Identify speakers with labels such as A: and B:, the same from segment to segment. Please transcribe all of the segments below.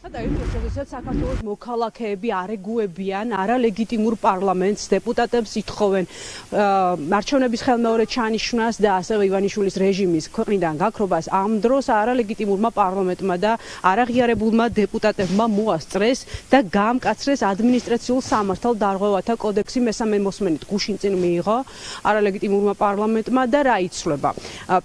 A: შესაძლოა საქართველოს მოქალაქეები არეგუებიან არალეგიტიმურ პარლამენტს, დეპუტატებს ითხოვენ არჩევნების ხელმეორედ ჩანიშვნას და ასევე ივანიშვილის რეჟიმის ქვეყნიდან გაქრობას. ამ დროს არალეგიტიმურმა პარლამენტმა და არაღიარებულმა დეპუტატებმა მოასწრეს და გაამკაცრეს ადმინისტრაციულ სამართალდარღვევათა კოდექსი მესამე მოსმენით გუშინ წინ მიიღო არალეგიტიმურმა პარლამენტმა და რა იცვლება.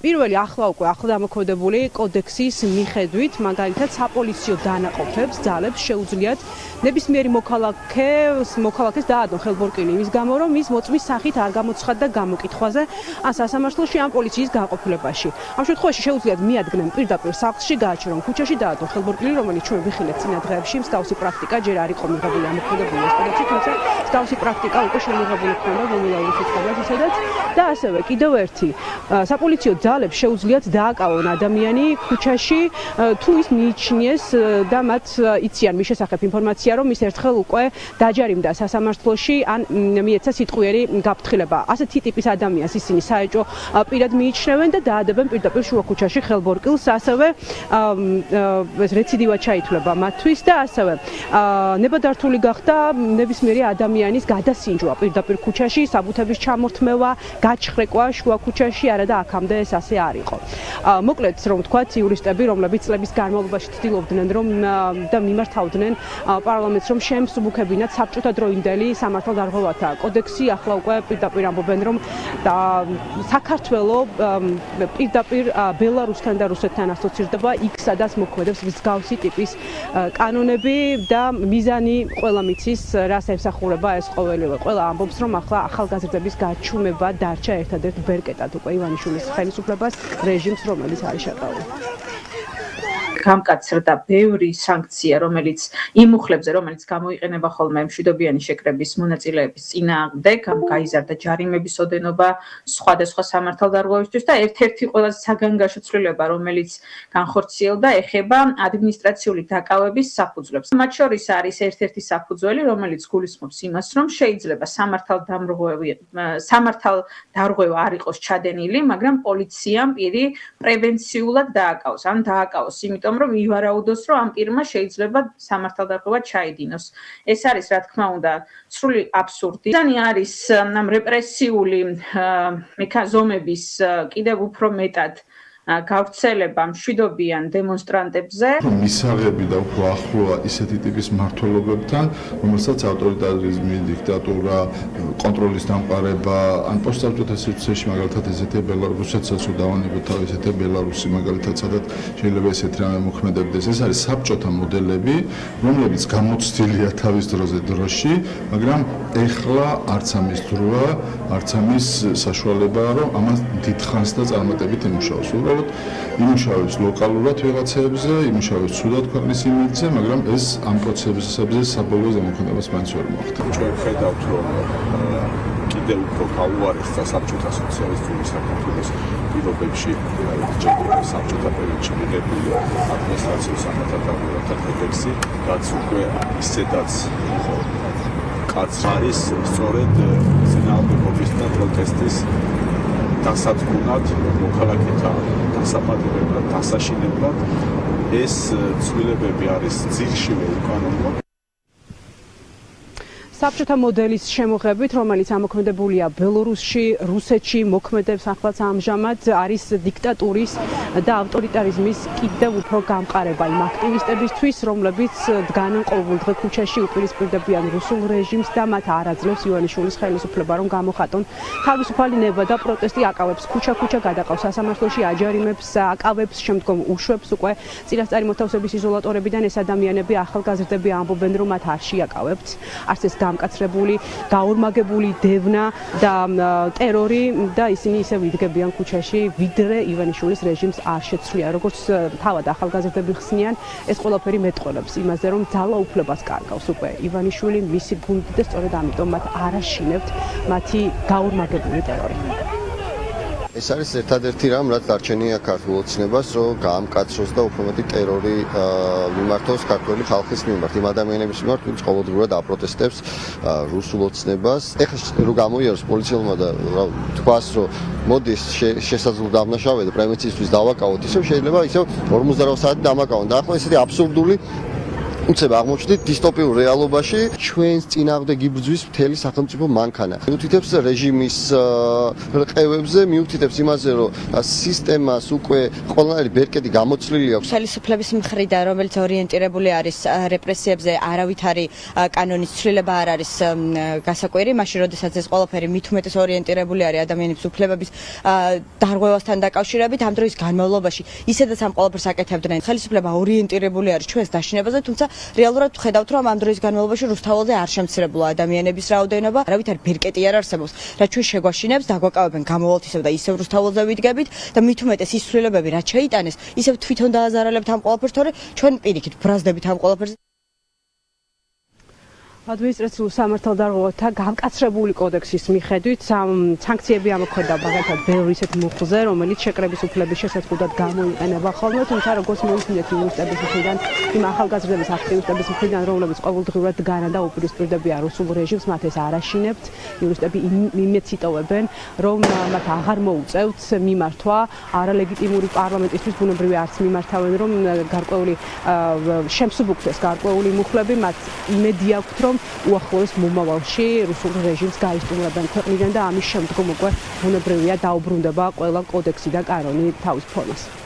A: პირველი ახლა დამოქმედებული კოდექსის მიხედვით მაგალითად საპოლიციო დანაყოფებს ძალებს შეუძლიათ ნებისმიერი მოქალაქეს დაადონ ხელბორკილი იმის გამო, რომ ის მოწმის სახით არ გამოცხადდა გამოკითხვაზე ან სასამართლოში ან პოლიციის განყოფილებაში. ამ შემთხვევაში შეუძლიათ მიადგნენ პირდაპირ სახლში, გააჩერონ ქუჩაში დაადონ ხელბორკილი, რომელიც ჩვენ ვიხილეთ წინა დღეებში, მსგავსი პრაქტიკა ჯერ არ იყო მიღებული ამოქმედებული ეს კოდექსი, თუმცა მსგავსი პრაქტიკა უკვე შემოღებული ჰქონდა მომილაულის უწყებას ისედაც და ასევე კიდევ ერთი საპოლიციო ძალებს შეუძლიათ დააკავონ ადამიანი ქუჩაში თუ ის მიიჩნიეს და მათ იციან მის შესახებ ინფორმაცია, რომ ის ერთხელ უკვე დაჯარიმდა სასამართლოში ან მიეცა სიტყვიერი გაფრთხილება. ასეთი ტიპის ადამიანს ისინი საეჭვო პირად მიიჩნევენ და დაადებენ პირდაპირ შუა ქუჩაში ხელბორკილს, ასევე რეციდივა ჩაითვლება მათთვის და ასევე ნებადართული გახდა ნებისმიერი ადამიანის გადასინჯვა პირდაპირ ქუჩაში, საბუთების ჩამორთმევა, გაჩხრეკვა შუა ქუჩაში, არა და აქამდე ეს ასე არ იყო. მოკლედ, რომ ვთქვათ, იურისტები, რომლებიც წლების განმავლობაში ცდილობდნენ და მიმართავდნენ პარლამენტს, რომ შემსუბუქებინათ საბჭოთა დროინდელი სამართალდარღვევათა კოდექსი, ახლა უკვე პირდაპირ ამბობენ, რომ საქართველოს პირდაპირ ბელარუსთან და რუსეთთან ასოცირდება, იქ სადაც მოქმედებს მსგავსი ტიპის კანონები და მიზანი ყველა მიცის, რას ემსახურება ეს ყოველივე. ყველა ამბობს, რომ ახლა ახალგაზრდების გაჩუმება დარჩა ერთადერთ ბერკეტად უკვე ივანიშვილის ხელისუფლებას, რეჟიმს, რომელიც არის შეტეული.
B: გამკაცრდა ბევრი სანქცია, რომელიც იმ მუხლებზე, რომელიც გამოიყენება ხოლმე მშვიდობიანი შეკრების მონაწილეების წინააღმდეგ, გაიზარდა ჯარიმების ოდენობა სხვადასხვა სამართალდარღვევისთვის და ერთ-ერთი ყველაზე საგანგაშო ცვლილება, რომელიც განხორციელდა, ეხება ადმინისტრაციული დაკავების საფუძვლებს. მათ შორის არის ერთ-ერთი საფუძველი, რომელიც გულისხმობს იმას, რომ შეიძლება სამართალდარღვევა არ იყოს ჩადენილი, მაგრამ პოლიციამ პირი პრევენციულად დააკავოს, ან დააკავოს, იმიტომ რომ ივარაუდოს, რომ ამ პირმა შეიძლება სამართალდარღვევა ჩაიდინოს. ეს არის, რა თქმა უნდა, სრული აბსურდი. მიზანი არის ამ რეპრესიული ზომების კიდევ უფრო მეტად გავრცელება მშვიდობიან დემონსტრანტებზე.
C: მისაღები და უფრო ახლოა ისეთი ტიპის მმართველობებთან, რომელსაც ავტორიტარიზმი, დიქტატურა, კონტროლის დამყარება, ან პოსტსაბჭოთა სივრცეში მაგალითად ესეთია ბელარუსეთსაც დავანებოთ თავი ესეთია ბელარუსი მაგალითად, სადაც შეიძლება ესეთი რამე მოქმედებდეს. ეს არის საბჭოთა მოდელები, რომლებიც გამოცდილია თავის დროში, მაგრამ ეხლა არც ამის დროა, არც ამის საშუალებაა, რომ ამას დიდხანს და წარმატებით იმუშაოს. იმუშავებს ლოკალურად ვიღაცებზე, იმუშავებს ცუდად ქვეყნის იმიჯზე, მაგრამ ეს ამ პროცესებზე საბოლოო ზემოქმედებას მაინც ვერ მოახდინა.
D: ჩვენ ხედავთ, რომ კიდევ უფრო გაუარესდა და საბჭოთა სოციალისტური საქართველოს პირობებში საბჭოთა პერიოდში მიღებული ადმინისტრაციულ სამართალდარღვევათა კოდექსი, რაც უკვე ისედაც კაც არის სწორედ წინააღმდეგობის და პროტესტის დასაწყუნად, მოქალაქეთა დასაპატიმრებლად, დასაშინებლად ეს ცვლილებები არის ძირშივე უკანონო.
A: საბჭოთა მოდელის შემოღებით, რომელიც ამოქმედებულია ბელორუსში, რუსეთში, მოქმედებს ახლაც ამჟამად, არის დიქტატურის და ავტორიტარიზმის კიდევ უფრო გამყარება იმ აქტივისტებისთვის, რომლებიც დგანან ყოველ დღე ქუჩაში, უპირისპირდებიან რუსულ რეჟიმს და მათ არ აძლევს ივანიშვილის ხელისუფლება, რომ გამოხატონ თავისუფალი ნება და პროტესტი აკავებს ქუჩა-ქუჩა, გადაყავს სასამართლოში, აჯარიმებს, აკავებს, შემდგომ უშვებს უკვე წინასწარი მოთავსების იზოლატორებიდან ეს ადამიანები, ახალგაზრდები ამბობენ, რომ მათ არ შეაკავებთ, არც ეს გამკაცრებული, გაორმაგებული დევნა და ტერორი და ისინი ისე ვიდგებიან ქუჩაში, ვიდრე ივანიშვილის რეჟიმს არ შეცვლია. როგორც თავად ახალგაზრდები ხსნიან, ეს ყველაფერი მეტყველებს იმაზე, რომ ძალაუფლებას კარგავს უკვე ივანიშვილი, მისი გუნდი და სწორედ ამიტომ მათ არ აშინებთ მათი გაორმაგებული ტერორი.
E: ეს არის ერთადერთი რამ, რაც დარჩენია ქართულ ოცნებას, რომ გაამკაცროს და უფრო მეტი ტერორი მიმართოს ქართული ხალხის მიმართ, იმ ადამიანების მიმართ, ვინც ყოველდღურად აპროტესტებს რუსულ ოცნებას. ეხლა რო გამოიაროს პოლიციელმა და თქვას, რომ მოდის შესაძლო დამნაშავე და პრევენციისთვის დავაკავოთ, ისევ შეიძლება ისევ 48 საათი დამაკავონ. და ახლა ესეთი აბსურდული უცებ აღმოჩნდით დისტოპიურ რეალობაში ჩვენს წინააღმდეგ იბრძვის მთელი სახელმწიფო მანქანა. მიუთითებს რეჟიმის რყევებზე, მიუთითებს იმაზე, რომ სისტემას უკვე ყველანაირი ბერკეტი გამოცლილი აქვს.
F: ხელისუფლების მხრიდან, რომელიც ორიენტირებული არის რეპრესიებზე, არავითარი კანონის ცვლილება არ არის გასაკვირი, მაშინ როდესაც ეს ყველაფერი მით უმეტეს ორიენტირებული არის ადამიანების უფლებების დარღვევასთან დაკავშირებით, ამ დროის განმავლობაში ისედაც ამ ყველაფერს აკეთებდნენ. ხელისუფლება ორიენტირებული არის ჩვენს დაშინებაზე, თუმცა რეალურად ვხედავთ, რომ ამ დროის განმავლობაში რუსთაველზე არ შემცირებულა ადამიანების რაოდენობა, არავითარი ბერკეტი არ არსებობს. რაც ჩვენ შეგვაშინებს, დაგვაკავებენ გამოვალთ ისევ და ისევ რუსთაველზე ვიდგებით და მით უმეტეს ის ცვლილებები, რაც შეიტანეს, ისევ თვითონ დააზარალებთ ამ ყველაფერს, თორე ჩვენ პირიქით ბრაზდებით ამ ყველაფერზე.
A: ადმინისტრაციულ სამართალდარღვევათა გამკაცრებული კოდექსის მიხედვით სანქციები ამოქმედა მაგალითად ბევრი ისეთ მუხლზე, რომელიც შეკრების უფლების შესაძლებლად გამოიყენება ხოლმე, თუმცა როგორც მოусმინეთ იურისტების მხრიდან, იმ ახალგაზრდების აქტივისტების მხრიდან, რომლებიც ყოველდღიურად განა და უპირისპირდებიან რუსულ რეჟიმს, მათ ეს არ აშინებთ. იურისტები იმედს იტოვებენ, რომ მათ აღარ მოუწევთ მიმართვა არალეგიტიმური პარლამენტისთვის, ბუნებრივი არც მიმართავენ, რომ გარკვეული შემსუბუქდეს გარკვეული მუხლები, მათ იმედი აქვთ, რომ უახლოეს მომავალში რუსულ რეჟიმს გაისტუმრებენ ქვეყნიდან და ამის შემდგომ უკვე ბუნებრივია დაუბრუნდება ყველა კოდექსი და კანონი თავის ფორმას.